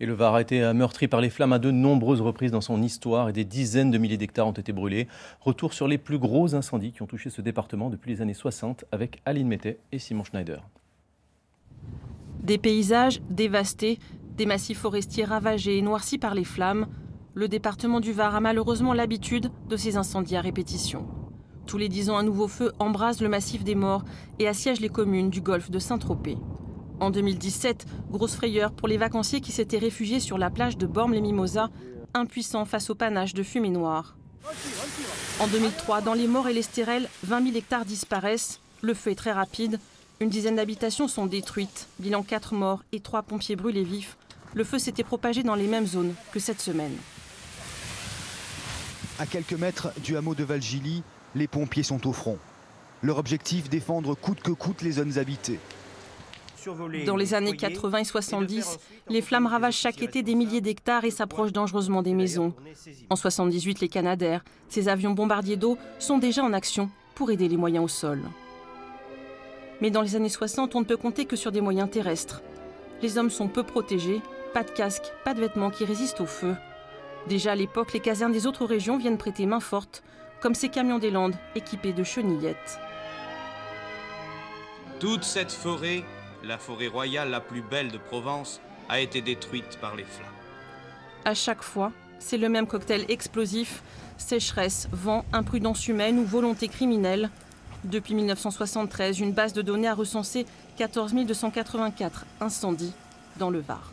Et le Var a été meurtri par les flammes à de nombreuses reprises dans son histoire et des dizaines de milliers d'hectares ont été brûlés. Retour sur les plus gros incendies qui ont touché ce département depuis les années 60 avec Aline Mettet et Simon Schneider. Des paysages dévastés, des massifs forestiers ravagés et noircis par les flammes. Le département du Var a malheureusement l'habitude de ces incendies à répétition. Tous les 10 ans, un nouveau feu embrase le massif des Morts et assiège les communes du golfe de Saint-Tropez. En 2017, grosse frayeur pour les vacanciers qui s'étaient réfugiés sur la plage de Bormes-les-Mimosas, impuissants face au panache de fumée noire. En 2003, dans les Morts et les Stérels, 20 000 hectares disparaissent. Le feu est très rapide. Une dizaine d'habitations sont détruites. Bilan 4 morts et 3 pompiers brûlés vifs. Le feu s'était propagé dans les mêmes zones que cette semaine. À quelques mètres du hameau de Valgilly, les pompiers sont au front. Leur objectif, défendre coûte que coûte les zones habitées. Dans les années 80 et 70, les flammes ravagent chaque été des milliers d'hectares et s'approchent dangereusement des maisons. En 78, les Canadair, ces avions bombardiers d'eau, sont déjà en action pour aider les moyens au sol. Mais dans les années 60, on ne peut compter que sur des moyens terrestres. Les hommes sont peu protégés, pas de casque, pas de vêtements qui résistent au feu. Déjà à l'époque, les casernes des autres régions viennent prêter main forte, comme ces camions des Landes équipés de chenillettes. Toute cette forêt, la forêt royale la plus belle de Provence, a été détruite par les flammes. À chaque fois, c'est le même cocktail explosif, sécheresse, vent, imprudence humaine ou volonté criminelle. Depuis 1973, une base de données a recensé 14 284 incendies dans le Var.